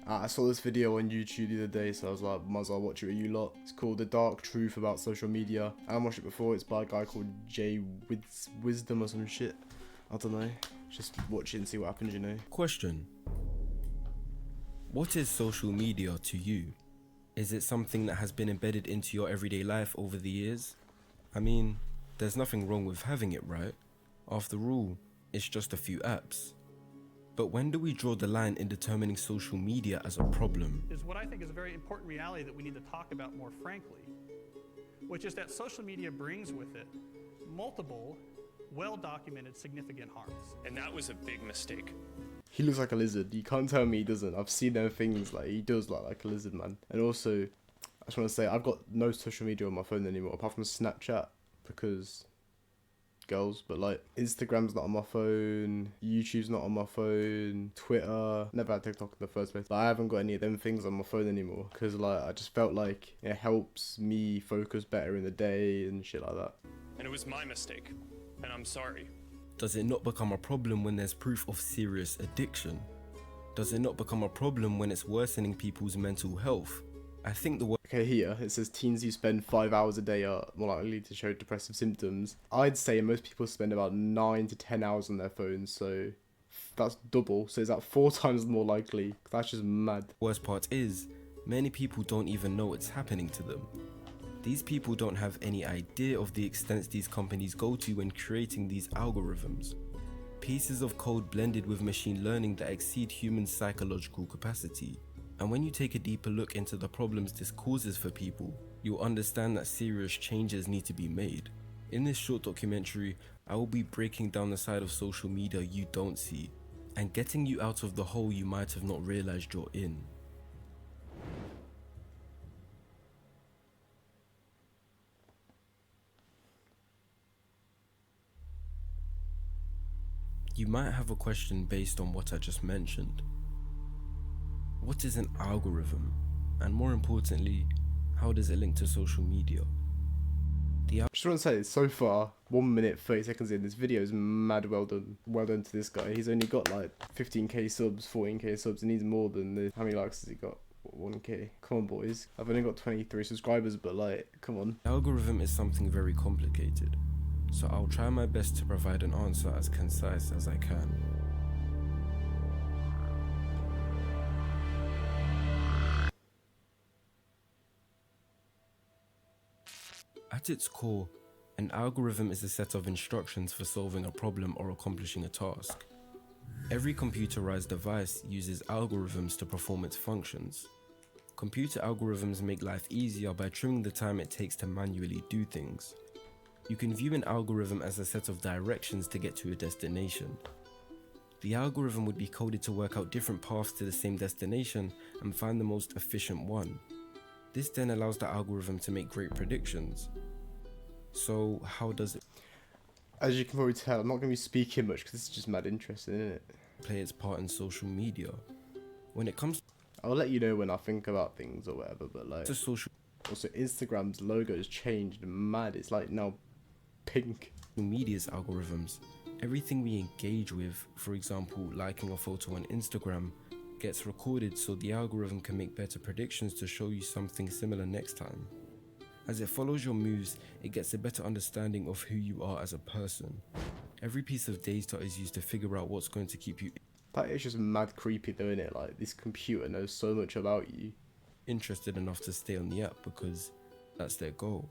I saw this video on YouTube the other day, so I was like, might as well watch it with you lot. It's called The Dark Truth About Social Media. I watched it before. It's by a guy called Jay Wisdom or some shit. I don't know. Just watch it and see what happens, you know. Question. What is social media to you? Is it something that has been embedded into your everyday life over the years? I mean, there's nothing wrong with having it, right? After all, it's just a few apps. But when do we draw the line in determining social media as a problem? Is what I think is a very important reality that we need to talk about more frankly, which is that social media brings with it multiple, well-documented significant harms. And that was a big mistake. He looks like a lizard. You can't tell me he doesn't. I've seen them things, like, he does look like a lizard, man. And also, I just want to say, I've got no social media on my phone anymore, apart from Snapchat, because girls, but like, Instagram's not on my phone, YouTube's not on my phone, Twitter, never had TikTok in the first place. Like, I haven't got any of them things on my phone anymore, because like, I just felt like it helps me focus better in the day and shit like that. And it was my mistake. And I'm sorry. Does it not become a problem when there's proof of serious addiction? Does it not become a problem when it's worsening people's mental health? I think the Okay, here it says teens who spend 5 hours a day are more likely to show depressive symptoms. I'd say most people spend about 9 to 10 hours on their phones, so that's double. So is that 4 times more likely? That's just mad. worst part is, many people don't even know it's happening to them. These people don't have any idea of the extents these companies go to when creating these algorithms. Pieces of code blended with machine learning that exceed human psychological capacity. And when you take a deeper look into the problems this causes for people, you'll understand that serious changes need to be made. In this short documentary, I will be breaking down the side of social media you don't see, and getting you out of the hole you might have not realized you're in. You might have a question based on what I just mentioned. What is an algorithm? And more importantly, how does it link to social media? I just want to say, so far, 1 minute 30 seconds in, this video is mad well done. Well done to this guy. He's only got like 15k subs, 14k subs, and he's more than this. How many likes has he got? 1k. Come on, boys. I've only got 23 subscribers, but like, come on. The algorithm is something very complicated, so I'll try my best to provide an answer as concise as I can. At its core, an algorithm is a set of instructions for solving a problem or accomplishing a task. Every computerized device uses algorithms to perform its functions. Computer algorithms make life easier by trimming the time it takes to manually do things. You can view an algorithm as a set of directions to get to a destination. The algorithm would be coded to work out different paths to the same destination and find the most efficient one. This then allows the algorithm to make great predictions. So how does it As you can probably tell, I'm not going to be speaking much because this is just mad interesting, isn't it? play its part in social media? When it comes I'll let you know when I think about things or whatever, but like, to social also Instagram's logo has changed mad. It's like now pink. media's algorithms, everything we engage with, for example liking a photo on Instagram, gets recorded so the algorithm can make better predictions to show you something similar next time. As it follows your moves, it gets a better understanding of who you are as a person. Every piece of data is used to figure out what's going to keep you That is just mad creepy though, innit? Like, this computer knows so much about you. interested enough to stay on the app because that's their goal.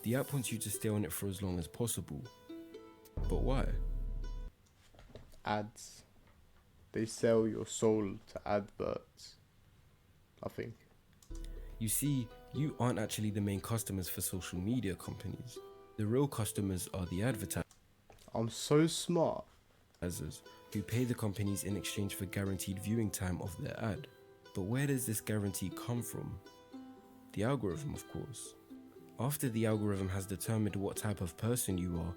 The app wants you to stay on it for as long as possible. But why? Ads. They sell your soul to adverts, I think. You see, you aren't actually the main customers for social media companies. The real customers are the I'm so smart. advertisers who pay the companies in exchange for guaranteed viewing time of their ad. But where does this guarantee come from? The algorithm, of course. After the algorithm has determined what type of person you are,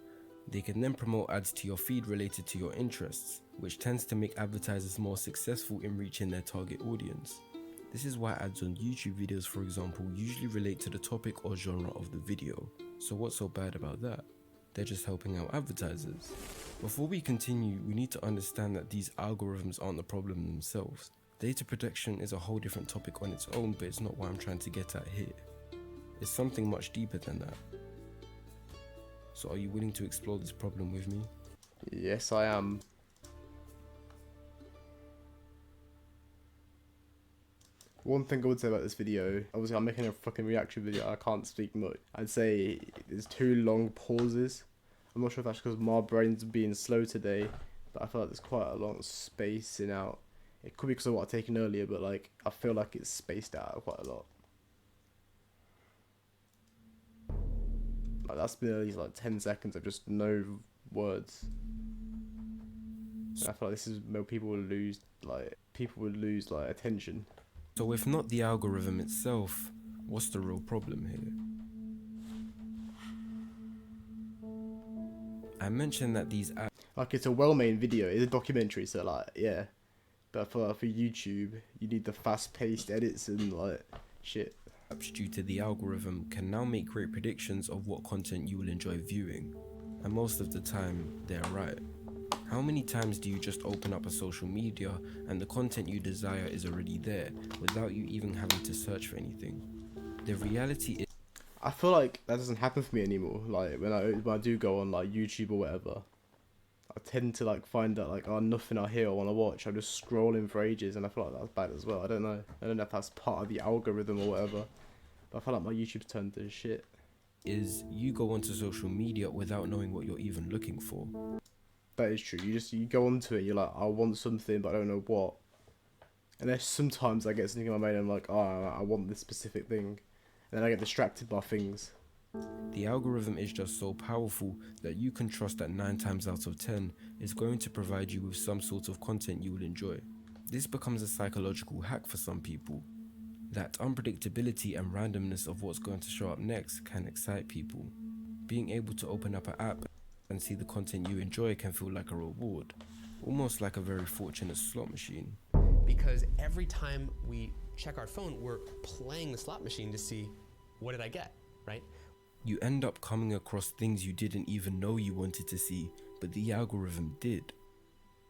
they can then promote ads to your feed related to your interests, which tends to make advertisers more successful in reaching their target audience. This is why ads on YouTube videos, for example, usually relate to the topic or genre of the video. So what's so bad about that? They're just helping out advertisers. Before we continue, we need to understand that these algorithms aren't the problem themselves. Data protection is a whole different topic on its own, but it's not what I'm trying to get at here. It's something much deeper than that. So are you willing to explore this problem with me? Yes, I am. One thing I would say about this video, obviously I'm making a fucking reaction video, I can't speak much. I'd say there's too long pauses. I'm not sure if that's because my brain's being slow today, but I feel like there's quite a long spacing out. It could be because of what I've taken earlier, but like I feel like it's spaced out quite a lot. Like that's been at least like 10 seconds of just no words. And I feel like this is where people would lose like attention. So if not the algorithm itself, what's the real problem here? I mentioned that these apps, Like it's a well-made video, it's a documentary, so like yeah. But for YouTube, you need the fast-paced edits and like shit. due to the algorithm, can now make great predictions of what content you will enjoy viewing. And most of the time, they're right. How many times do you just open up a social media and the content you desire is already there without you even having to search for anything? The reality is, I feel like that doesn't happen for me anymore. Like when I do go on like YouTube or whatever, I tend to like find that like nothing I hear or want to watch. I'm just scrolling for ages, and I feel like that's bad as well. I don't know if that's part of the algorithm or whatever, but I feel like my YouTube's turned to shit. is you go onto social media without knowing what you're even looking for. That is true. You go onto it, you're like, I want something, but I don't know what. And then sometimes I get something in my mind, and I'm like, oh, I want this specific thing, and then I get distracted by things. The algorithm is just so powerful that you can trust that 9 times out of 10 is going to provide you with some sort of content you will enjoy. This becomes a psychological hack for some people. That unpredictability and randomness of what's going to show up next can excite people. Being able to open up an app and see the content you enjoy can feel like a reward, almost like a very fortunate slot machine. Because every time we check our phone, we're playing the slot machine to see, what did I get, right? You end up coming across things you didn't even know you wanted to see, but the algorithm did.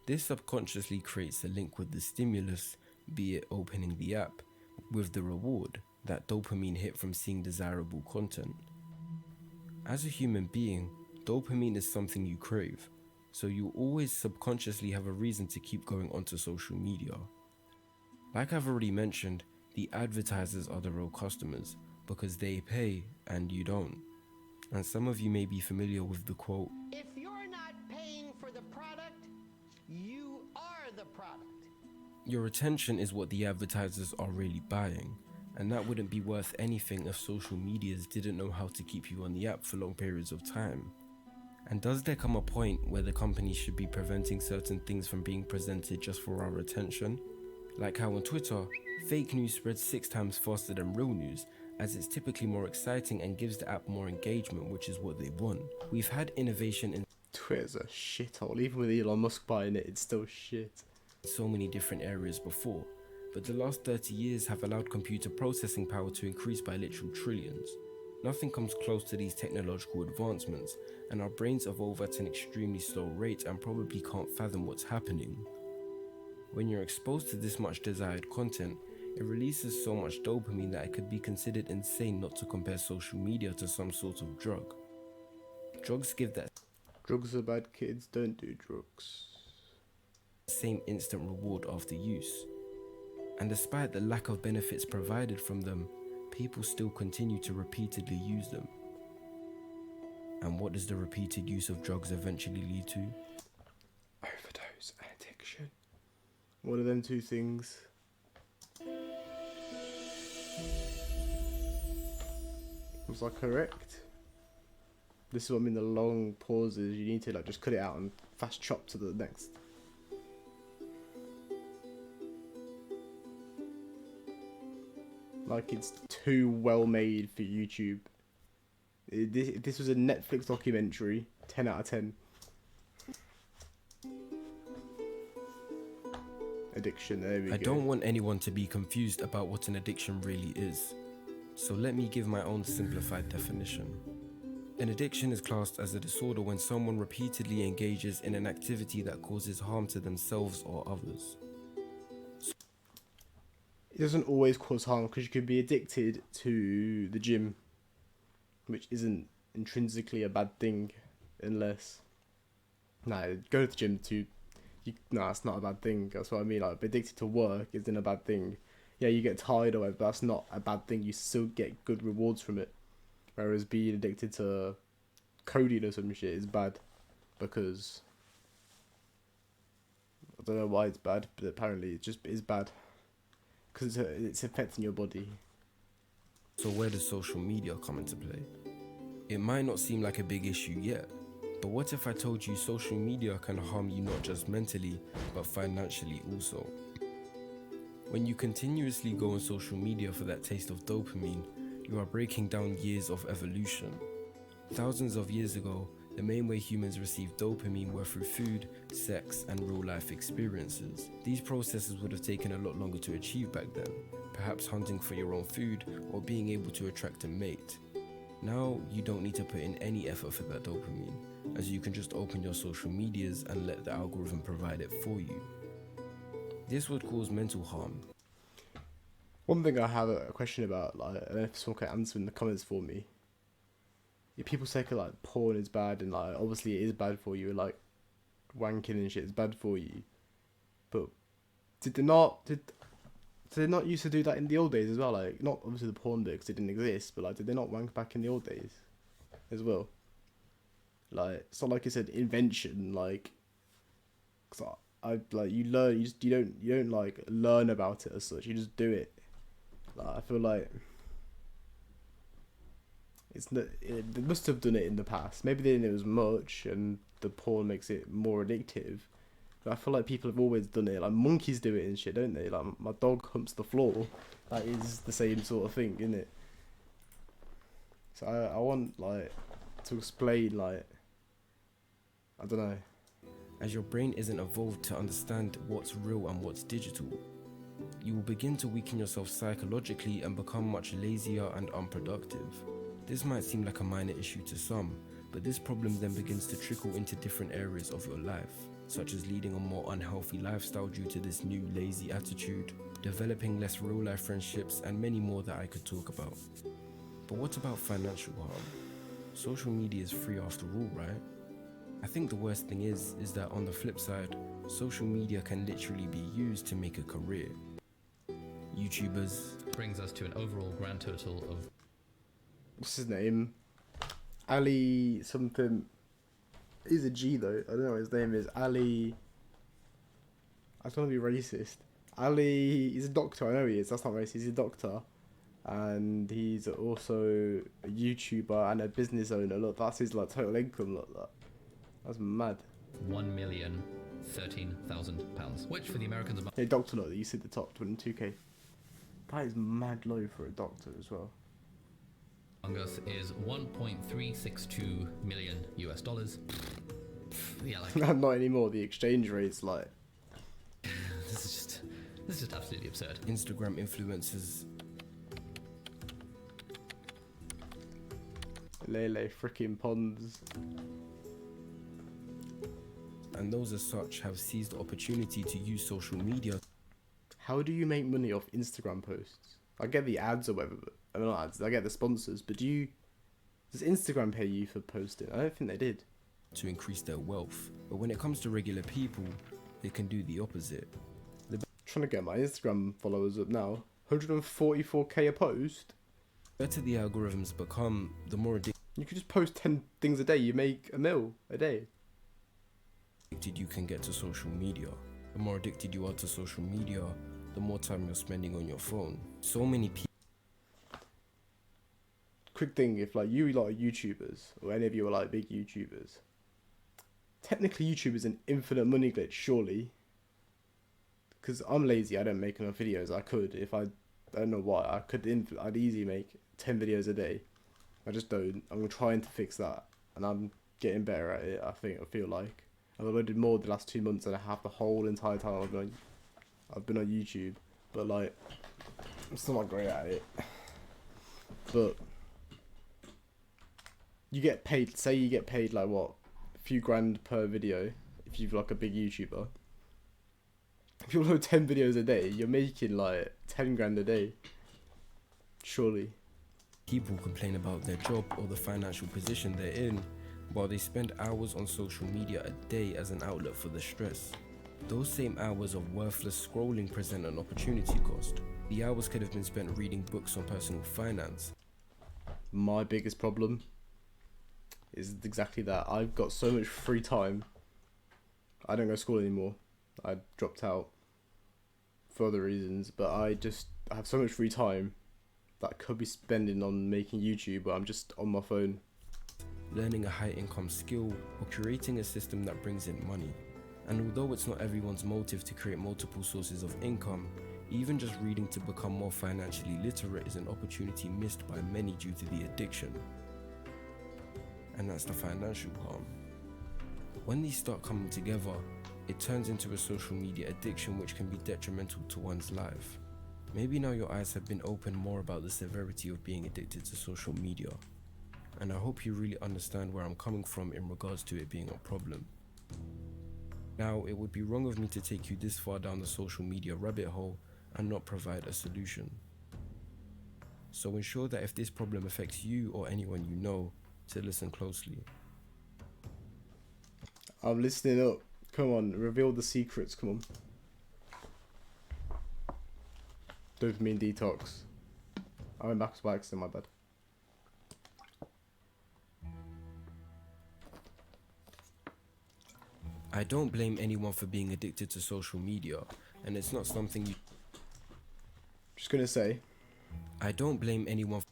This subconsciously creates a link with the stimulus, be it opening the app, with the reward, that dopamine hit from seeing desirable content. As a human being, dopamine is something you crave, so you always subconsciously have a reason to keep going onto social media. Like I've already mentioned, the advertisers are the real customers, because they pay and you don't. And some of you may be familiar with the quote, "If you're not paying for the product, you are the product." your attention is what the advertisers are really buying, and that wouldn't be worth anything if social medias didn't know how to keep you on the app for long periods of time. And does there come a point where the companies should be preventing certain things from being presented just for our attention? Like how on Twitter, fake news spreads 6 times faster than real news, as it's typically more exciting and gives the app more engagement, which is what they want. We've had innovation in Twitter's a shithole. Even with Elon Musk buying it, it's still shit. so many different areas before, but the last 30 years have allowed computer processing power to increase by literal trillions. Nothing comes close to these technological advancements, and our brains evolve at an extremely slow rate and probably can't fathom what's happening. When you're exposed to this much desired content, it releases so much dopamine that it could be considered insane not to compare social media to some sort of drug. Drugs give that Drugs are bad, kids, don't do drugs. same instant reward after use. And despite the lack of benefits provided from them, people still continue to repeatedly use them. And what does the repeated use of drugs eventually lead to? Overdose and addiction. What are them two things? Was I correct? This is what I mean, the long pauses. You need to like just cut it out and fast chop to the next. Like it's too well made for YouTube. This was a Netflix documentary. 10 out of 10. Addiction, there we go. I don't want anyone to be confused about what an addiction really is. So let me give my own simplified definition. An addiction is classed as a disorder when someone repeatedly engages in an activity that causes harm to themselves or others. it doesn't always cause harm, because you could be addicted to the gym, which isn't intrinsically a bad thing, unless go to the gym it's not a bad thing. That's what I mean. Like, addicted to work isn't a bad thing. Yeah, you get tired of it, but that's not a bad thing. You still get good rewards from it. Whereas being addicted to coding or some shit is bad, because I don't know why it's bad, but apparently it just is bad because it's affecting your body. So where does social media come into play? It might not seem like a big issue yet, but what if I told you social media can harm you not just mentally, but financially also? When you continuously go on social media for that taste of dopamine, you are breaking down years of evolution. Thousands of years ago, the main way humans received dopamine were through food, sex, and real-life experiences. These processes would have taken a lot longer to achieve back then, perhaps hunting for your own food or being able to attract a mate. Now, you don't need to put in any effort for that dopamine, as you can just open your social medias and let the algorithm provide it for you. This would cause mental harm. One thing I have a question about, like, I don't know if someone can answer in the comments for me. If people say like porn is bad, and like obviously it is bad for you, like wanking and shit is bad for you, but did they not used to do that in the old days as well? Like, not obviously the porn bit because it didn't exist, but like, did they not wank back in the old days as well? Like, it's not like it's an invention, like, cause I like, you learn, you don't like learn about it as such, you just do it. Like, I feel like they must have done it in the past. Maybe they didn't know as much, and the porn makes it more addictive. But I feel like people have always done it. Like, monkeys do it and shit, don't they? Like, my dog humps the floor. That is the same sort of thing, isn't it? So I want, like, to explain, like, I don't know. As your brain isn't evolved to understand what's real and what's digital, you will begin to weaken yourself psychologically and become much lazier and unproductive. This might seem like a minor issue to some, but this problem then begins to trickle into different areas of your life, such as leading a more unhealthy lifestyle due to this new lazy attitude, developing less real-life friendships, and many more that I could talk about. But what about financial harm? Social media is free after all, right? I think the worst thing is that on the flip side, social media can literally be used to make a career. YouTubers brings us to an overall grand total of... What's his name? Ali something. He's a G though. I don't know what his name is. Ali. I don't want to be racist. Ali. He's a doctor. I know he is. That's not racist. He's a doctor, and he's also a YouTuber and a business owner. Look, that's his like total income. Look, that's mad. £1,013,000, which for the Americans among Hey, doctor, look, you see the top 22k. That is mad low for a doctor as well. us is 1.362 million US dollars. Yeah, like Not anymore. The exchange rate's like. this is just absolutely absurd. Instagram influencers Lele freaking ponds. and those as such have seized the opportunity to use social media. How do you make money off Instagram posts? I get the ads or whatever, but I mean, not ads. I get the sponsors, but does Instagram pay you for posting? I don't think they did. To increase their wealth, but when it comes to regular people, they can do the opposite. Trying to get my Instagram followers up now. 144k a post. The better the algorithms become, the more addicted You could just post 10 things a day. You make a mil a day. you can get to social media. The more addicted you are to social media, the more time you're spending on your phone. So many people. Quick thing, if like you like YouTubers, or any of you are like big YouTubers, technically YouTube is an infinite money glitch, surely. Because I'm lazy, I don't make enough videos. I could, if I don't know why, I'd easily make 10 videos a day. I just don't. I'm trying to fix that, and I'm getting better at it. I feel like I've uploaded more the last 2 months than I have the whole entire time I've been on YouTube. But like, I'm still not great at it. But you get paid. Say you get paid like what, a few grand per video if you're like a big YouTuber. If you upload 10 videos a day, you're making like 10 grand a day. Surely. People complain about their job or the financial position they're in, while they spend hours on social media a day as an outlet for the stress. Those same hours of worthless scrolling present an opportunity cost. The hours could have been spent reading books on personal finance. My biggest problem is exactly that. I've got so much free time. I don't go to school anymore. I dropped out for other reasons, but I have so much free time that I could be spending on making YouTube, but I'm just on my phone. Learning a high income skill or creating a system that brings in money. And although it's not everyone's motive to create multiple sources of income, even just reading to become more financially literate is an opportunity missed by many due to the addiction. And that's the financial harm. When these start coming together, it turns into a social media addiction which can be detrimental to one's life. Maybe now your eyes have been opened more about the severity of being addicted to social media. And I hope you really understand where I'm coming from in regards to it being a problem. Now, it would be wrong of me to take you this far down the social media rabbit hole and not provide a solution. So ensure that if this problem affects you or anyone you know, to listen closely. I'm listening up. Come on, reveal the secrets, come on. Dopamine detox. I went back to by accident, my bad. I don't blame anyone for being addicted to social media, and it's not something you... Just gonna say, I don't blame anyone...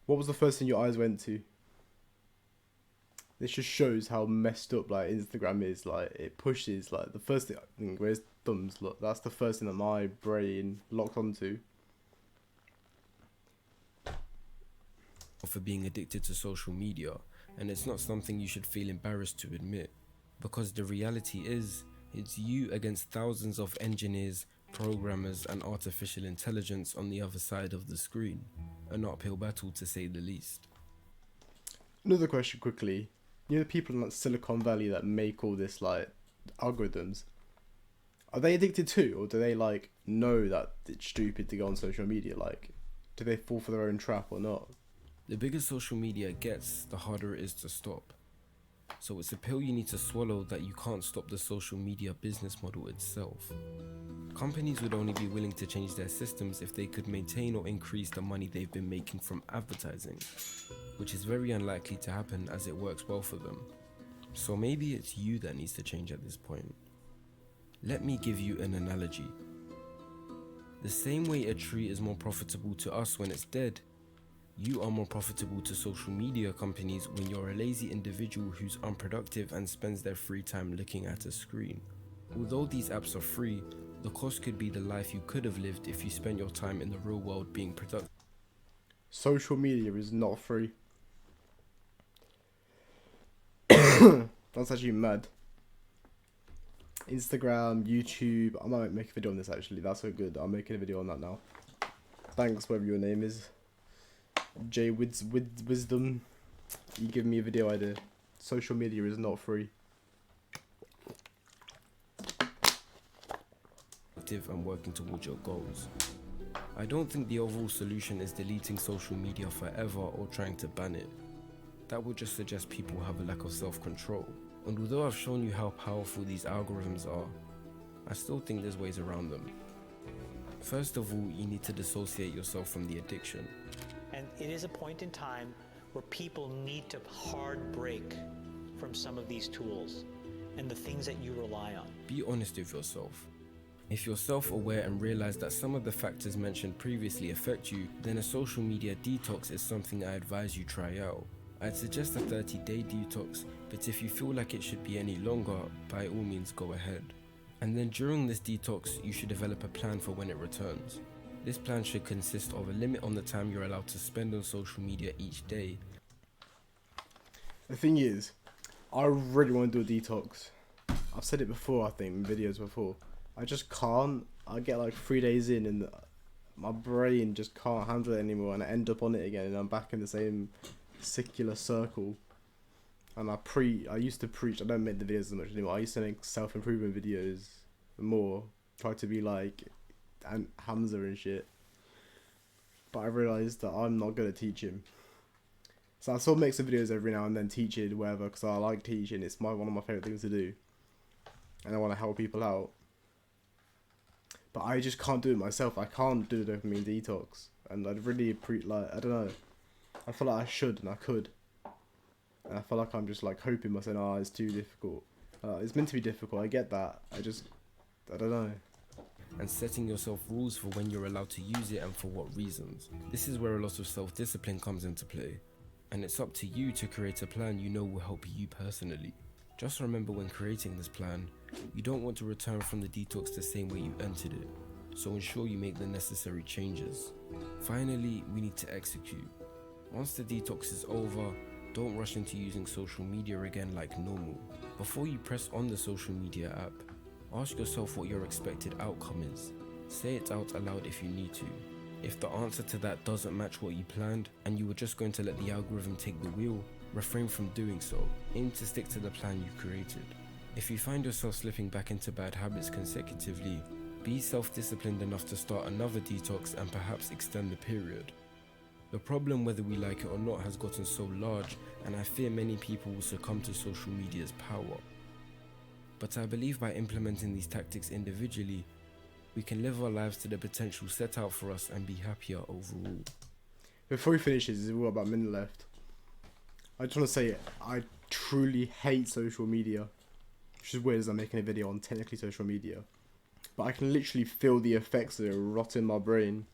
what was the first thing your eyes went to? This just shows how messed up like Instagram is. Like it pushes like the first thing. Where's thumbs? Look, that's the first thing that my brain locked onto. For being addicted to social media, and it's not something you should feel embarrassed to admit, because the reality is, it's you against thousands of engineers, programmers, and artificial intelligence on the other side of the screen. An uphill battle to say the least. Another question quickly. You know the people in like Silicon Valley that make all this like algorithms, are they addicted too, or do they like know that it's stupid to go on social media? Like, do they fall for their own trap or not? The bigger social media gets, the harder it is to stop. So it's a pill you need to swallow that you can't stop the social media business model itself. Companies would only be willing to change their systems if they could maintain or increase the money they've been making from advertising, which is very unlikely to happen as it works well for them. So maybe it's you that needs to change at this point. Let me give you an analogy. The same way a tree is more profitable to us when it's dead, you are more profitable to social media companies when you're a lazy individual who's unproductive and spends their free time looking at a screen. Although these apps are free, the cost could be the life you could have lived if you spent your time in the real world being productive. Social media is not free. That's actually mad. Instagram, YouTube. I might make a video on this actually. That's so good. I'm making a video on that now. Thanks, whatever your name is. Wisdom. You give me a video idea. Social media is not free. And working towards your goals. I don't think the overall solution is deleting social media forever or trying to ban it. That would just suggest people have a lack of self-control. And although I've shown you how powerful these algorithms are, I still think there's ways around them. First of all, you need to dissociate yourself from the addiction. And it is a point in time where people need to hard break from some of these tools and the things that you rely on. Be honest with yourself. If you're self-aware and realize that some of the factors mentioned previously affect you, then a social media detox is something I advise you try out. I'd suggest a 30-day detox, but if you feel like it should be any longer, by all means go ahead. And then during this detox, you should develop a plan for when it returns. This plan should consist of a limit on the time you're allowed to spend on social media each day. The thing is, I really want to do a detox. I've said it before, I think, in videos before. I just can't. I get like 3 days in and my brain just can't handle it anymore, and I end up on it again and I'm back in the same circular circle. And I used to preach, I don't make the videos as much anymore, I used to make self-improvement videos more, try to be like and Hamza and shit. But I realised that I'm not gonna teach him. So I sort of make some videos every now and then teaching, whatever, because I like teaching. It's one of my favourite things to do. And I want to help people out. But I just can't do it myself. I can't do the dopamine detox. And I'd really, I don't know. I feel like I should and I could. And I feel like I'm just like hoping myself, oh, it's too difficult. It's meant to be difficult, I get that. I don't know. And setting yourself rules for when you're allowed to use it and for what reasons. This is where a lot of self-discipline comes into play. And it's up to you to create a plan you know will help you personally. Just remember when creating this plan, you don't want to return from the detox the same way you entered it. So ensure you make the necessary changes. Finally, we need to execute. Once the detox is over, don't rush into using social media again like normal. Before you press on the social media app, ask yourself what your expected outcome is. Say it out aloud if you need to. If the answer to that doesn't match what you planned and you were just going to let the algorithm take the wheel, refrain from doing so. Aim to stick to the plan you created. If you find yourself slipping back into bad habits consecutively, be self-disciplined enough to start another detox and perhaps extend the period. The problem, whether we like it or not, has gotten so large, and I fear many people will succumb to social media's power. But I believe by implementing these tactics individually, we can live our lives to the potential set out for us and be happier overall. Before he finishes, we've got about a minute left. I just want to say, I truly hate social media. Which is weird as I'm making a video on technically social media. But I can literally feel the effects of it rot in my brain.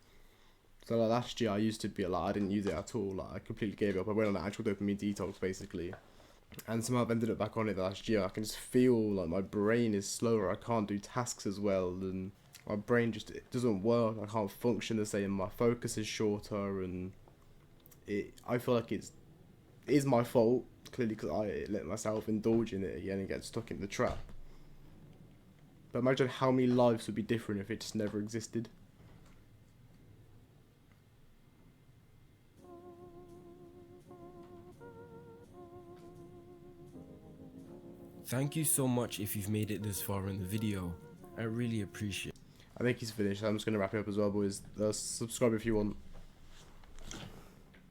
So like last year I used to be like, I didn't use it at all. Like I completely gave up. I went on an actual dopamine detox basically. And somehow I've ended up back on it last year. I can just feel like my brain is slower. I can't do tasks as well. And my brain just, it doesn't work. I can't function the same. My focus is shorter. And I feel like it is my fault. Clearly because I let myself indulge in it again and get stuck in the trap. But imagine how many lives would be different if it just never existed. Thank you so much if you've made it this far in the video. I really appreciate it. I think he's finished. I'm just going to wrap it up as well, boys. Subscribe if you want.